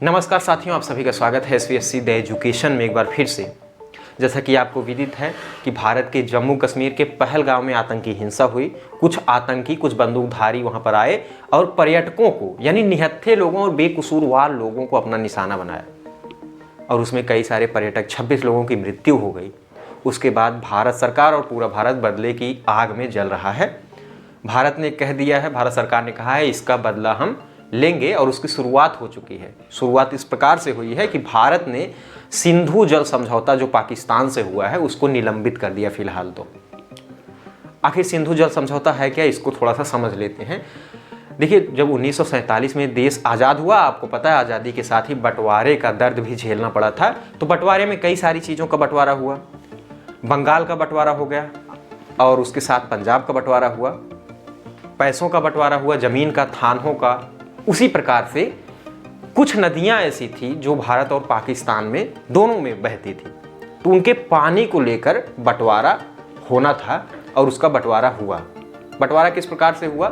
नमस्कार साथियों, आप सभी का स्वागत है SVSC द एजुकेशन में एक बार फिर से। जैसा कि आपको विदित है कि भारत के जम्मू कश्मीर के पहलगाम में आतंकी हिंसा हुई। कुछ आतंकी, कुछ बंदूकधारी वहां पर आए और पर्यटकों को, यानी निहत्थे लोगों और बेकसूरवार लोगों को अपना निशाना बनाया और उसमें कई सारे पर्यटक, 26 लोगों की मृत्यु हो गई। उसके बाद भारत सरकार और पूरा भारत बदले की आग में जल रहा है। भारत ने कह दिया है, भारत सरकार ने कहा है इसका बदला हम लेंगे और उसकी शुरुआत हो चुकी है। शुरुआत इस प्रकार से हुई है कि भारत ने सिंधु जल समझौता जो पाकिस्तान से हुआ है उसको निलंबित कर दिया फिलहाल। तो आखिर सिंधु जल समझौता है क्या, इसको थोड़ा सा समझ लेते हैं। देखिए, जब 1947 में देश आज़ाद हुआ, आपको पता है आज़ादी के साथ ही बंटवारे का दर्द भी झेलना पड़ा था। तो बंटवारे में कई सारी चीज़ों का बंटवारा हुआ। बंगाल का बंटवारा हो गया और उसके साथ पंजाब का बंटवारा हुआ, पैसों का बंटवारा हुआ, ज़मीन का, थानों का। उसी प्रकार से कुछ नदियां ऐसी थी जो भारत और पाकिस्तान में दोनों में बहती थी, तो उनके पानी को लेकर बंटवारा होना था और उसका बंटवारा हुआ। बंटवारा किस प्रकार से हुआ,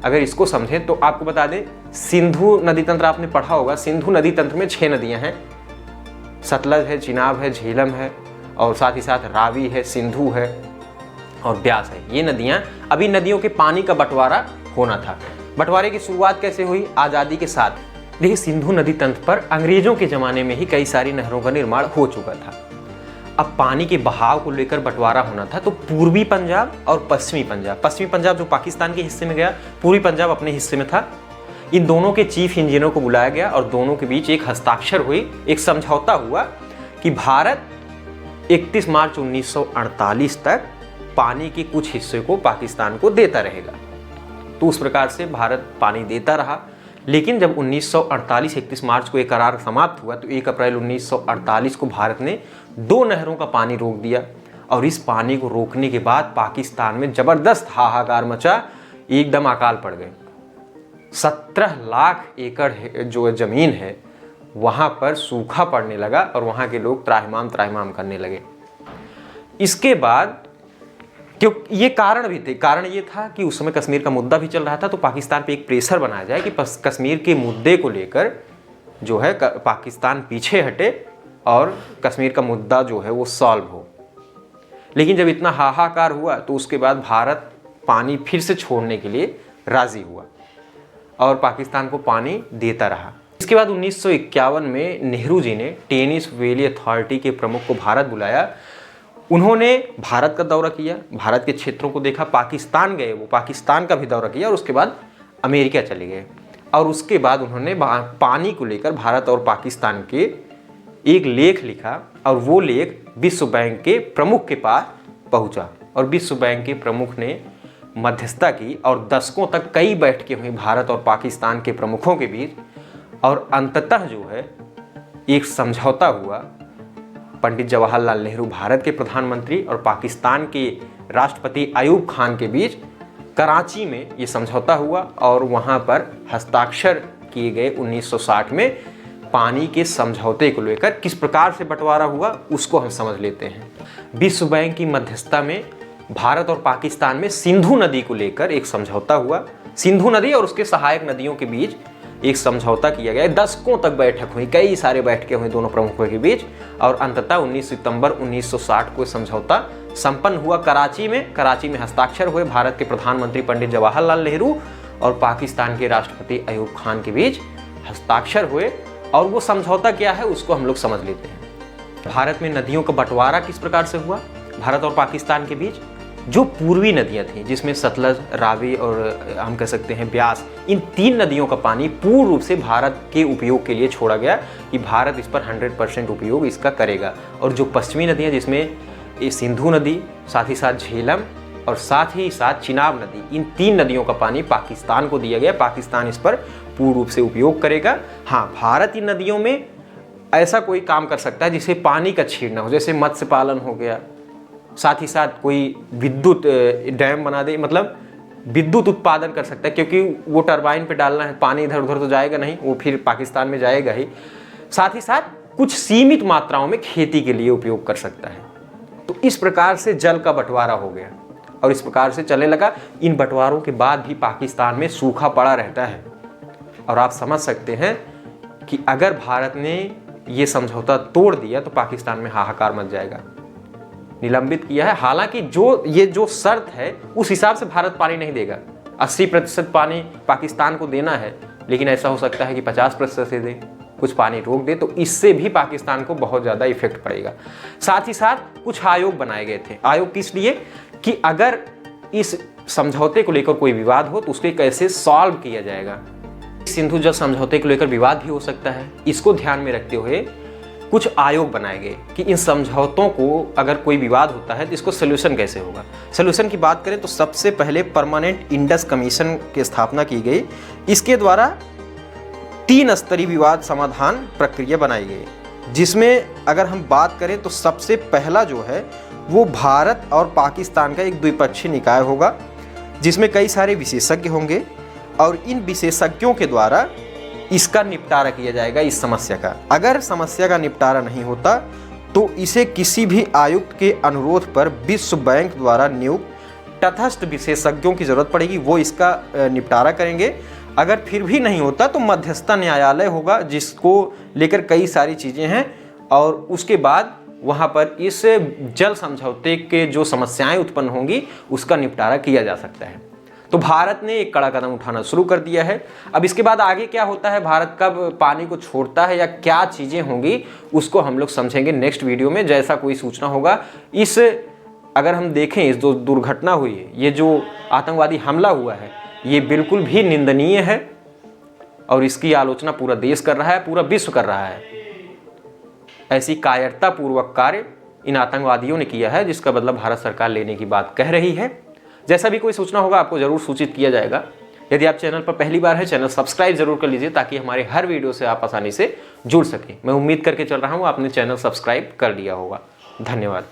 अगर इसको समझें तो आपको बता दें, सिंधु नदी तंत्र आपने पढ़ा होगा। सिंधु नदी तंत्र में 6 नदियां हैं। सतलज है, चिनाब है, झेलम है और साथ ही साथ रावी है, सिंधु है और ब्यास है। ये नदियां, अभी नदियों के पानी का बंटवारा होना था। बंटवारे की शुरुआत कैसे हुई? आज़ादी के साथ। देखिए, सिंधु नदी तंत्र पर अंग्रेजों के ज़माने में ही कई सारी नहरों का निर्माण हो चुका था। अब पानी के बहाव को लेकर बंटवारा होना था, तो पूर्वी पंजाब और पश्चिमी पंजाब जो पाकिस्तान के हिस्से में गया, पूर्वी पंजाब अपने हिस्से में था। इन दोनों के चीफ इंजीनियर को बुलाया गया और दोनों के बीच एक हस्ताक्षर हुई, एक समझौता हुआ कि भारत 31 मार्च 1948 तक पानी के कुछ हिस्से को पाकिस्तान को देता रहेगा। तो उस प्रकार से भारत पानी देता रहा। लेकिन जब 1948 31 मार्च को एक करार समाप्त हुआ, तो 1 अप्रैल 1948 को भारत ने 2 नहरों का पानी रोक दिया और इस पानी को रोकने के बाद पाकिस्तान में जबरदस्त हाहाकार मचा, एकदम अकाल पड़ गए। 17 लाख एकड़ जो ज़मीन है वहाँ पर सूखा पड़ने लगा और वहाँ के लोग त्राहिमाम करने लगे। इसके बाद क्योंकि ये कारण भी थे, कारण ये था कि उस समय कश्मीर का मुद्दा भी चल रहा था, तो पाकिस्तान पे एक प्रेशर बनाया जाए कि कश्मीर के मुद्दे को लेकर जो है पाकिस्तान पीछे हटे और कश्मीर का मुद्दा जो है वो सॉल्व हो। लेकिन जब इतना हाहाकार हुआ तो उसके बाद भारत पानी फिर से छोड़ने के लिए राजी हुआ और पाकिस्तान को पानी देता रहा। इसके बाद 1951 में नेहरू जी ने टेनिस वैली अथॉरिटी के प्रमुख को भारत बुलाया। उन्होंने भारत का दौरा किया, भारत के क्षेत्रों को देखा, पाकिस्तान गए, वो पाकिस्तान का भी दौरा किया और उसके बाद अमेरिका चले गए। और उसके बाद उन्होंने पानी को लेकर भारत और पाकिस्तान के एक लेख लिखा और वो लेख विश्व बैंक के प्रमुख के पास पहुंचा और विश्व बैंक के प्रमुख ने मध्यस्थता की और दशकों तक कई बैठकें हुई भारत और पाकिस्तान के प्रमुखों के बीच और अंततः जो है एक समझौता हुआ। पंडित जवाहरलाल नेहरू भारत के प्रधानमंत्री और पाकिस्तान के राष्ट्रपति अयूब खान के बीच कराची में ये समझौता हुआ और वहाँ पर हस्ताक्षर किए गए। 1960 में पानी के समझौते को लेकर किस प्रकार से बंटवारा हुआ उसको हम समझ लेते हैं। विश्व बैंक की मध्यस्थता में भारत और पाकिस्तान में सिंधु नदी को लेकर एक समझौता हुआ। सिंधु नदी और उसके सहायक नदियों के बीच एक समझौता किया गया। दशकों तक बैठक हुई, कई सारे बैठकें हुई दोनों प्रमुखों के बीच और अंततः 19 सितंबर 1960 को समझौता संपन्न हुआ कराची में हस्ताक्षर हुए भारत के प्रधानमंत्री पंडित जवाहरलाल नेहरू और पाकिस्तान के राष्ट्रपति अयूब खान के बीच हस्ताक्षर हुए। और वो समझौता क्या है उसको हम लोग समझ लेते हैं। भारत में नदियों का बंटवारा किस प्रकार से हुआ भारत और पाकिस्तान के बीच। जो पूर्वी नदियां थीं जिसमें सतलज, रावी और हम कह सकते हैं ब्यास, इन 3 नदियों का पानी पूर्ण रूप से भारत के उपयोग के लिए छोड़ा गया कि भारत इस पर 100% उपयोग इसका करेगा। और जो पश्चिमी नदियां जिसमें ये सिंधु नदी, साथ ही साथ झेलम और साथ ही साथ चिनाब नदी, इन 3 नदियों का पानी पाकिस्तान को दिया गया। पाकिस्तान इस पर पूर्ण रूप से उपयोग करेगा। हाँ, भारत इन नदियों में ऐसा कोई काम कर सकता है जिसे पानी का छीड़ना हो, जैसे मत्स्य पालन हो गया, साथ ही साथ कोई विद्युत डैम बना दे, मतलब विद्युत उत्पादन कर सकता है, क्योंकि वो टरबाइन पे डालना है, पानी इधर उधर तो जाएगा नहीं, वो फिर पाकिस्तान में जाएगा ही। साथ ही साथ कुछ सीमित मात्राओं में खेती के लिए उपयोग कर सकता है। तो इस प्रकार से जल का बंटवारा हो गया और इस प्रकार से चलने लगा। इन बंटवारों के बाद भी पाकिस्तान में सूखा पड़ा रहता है और आप समझ सकते हैं कि अगर भारत ने ये समझौता तोड़ दिया तो पाकिस्तान में हाहाकार मच जाएगा, निलंबित किया है। हालांकि जो शर्त है उस हिसाब से भारत पानी नहीं देगा, 80% पानी पाकिस्तान को देना है, लेकिन ऐसा हो सकता है कि 50% से दे, कुछ पानी रोक दे, तो इससे भी पाकिस्तान को बहुत ज़्यादा इफेक्ट पड़ेगा। साथ ही साथ कुछ आयोग बनाए गए थे। आयोग किस लिए? कि अगर इस समझौते को लेकर कोई विवाद हो तो उसको कैसे सॉल्व किया जाएगा। सिंधु जल समझौते को लेकर विवाद भी हो सकता है, इसको ध्यान में रखते हुए कुछ आयोग बनाए गए कि इन समझौतों को अगर कोई विवाद होता है तो इसको सोल्यूशन कैसे होगा। सोल्यूशन की बात करें तो सबसे पहले परमानेंट इंडस कमीशन की स्थापना की गई। इसके द्वारा 3 स्तरीय विवाद समाधान प्रक्रिया बनाई गई, जिसमें अगर हम बात करें तो सबसे पहला जो है वो भारत और पाकिस्तान का एक द्विपक्षीय निकाय होगा, जिसमें कई सारे विशेषज्ञ होंगे और इन विशेषज्ञों के द्वारा इसका निपटारा किया जाएगा इस समस्या का। अगर समस्या का निपटारा नहीं होता तो इसे किसी भी आयुक्त के अनुरोध पर विश्व बैंक द्वारा नियुक्त तटस्थ विशेषज्ञों की जरूरत पड़ेगी, वो इसका निपटारा करेंगे। अगर फिर भी नहीं होता तो मध्यस्थता न्यायालय होगा, जिसको लेकर कई सारी चीज़ें हैं, और उसके बाद वहाँ पर इस जल समझौते के जो समस्याएं उत्पन्न होंगी उसका निपटारा किया जा सकता है। तो भारत ने एक कड़ा कदम उठाना शुरू कर दिया है। अब इसके बाद आगे क्या होता है, भारत कब पानी को छोड़ता है या क्या चीज़ें होंगी, उसको हम लोग समझेंगे नेक्स्ट वीडियो में। जैसा कोई सूचना होगा, इस अगर हम देखें इस जो दुर्घटना हुई है, ये जो आतंकवादी हमला हुआ है, ये बिल्कुल भी निंदनीय है और इसकी आलोचना पूरा देश कर रहा है, पूरा विश्व कर रहा है। ऐसी कायरतापूर्वक कार्य इन आतंकवादियों ने किया है, जिसका बदला भारत सरकार लेने की बात कह रही है। जैसा भी कोई सूचना होगा आपको जरूर सूचित किया जाएगा। यदि आप चैनल पर पहली बार है, चैनल सब्सक्राइब जरूर कर लीजिए ताकि हमारे हर वीडियो से आप आसानी से जुड़ सकें। मैं उम्मीद करके चल रहा हूँ आपने चैनल सब्सक्राइब कर लिया होगा। धन्यवाद।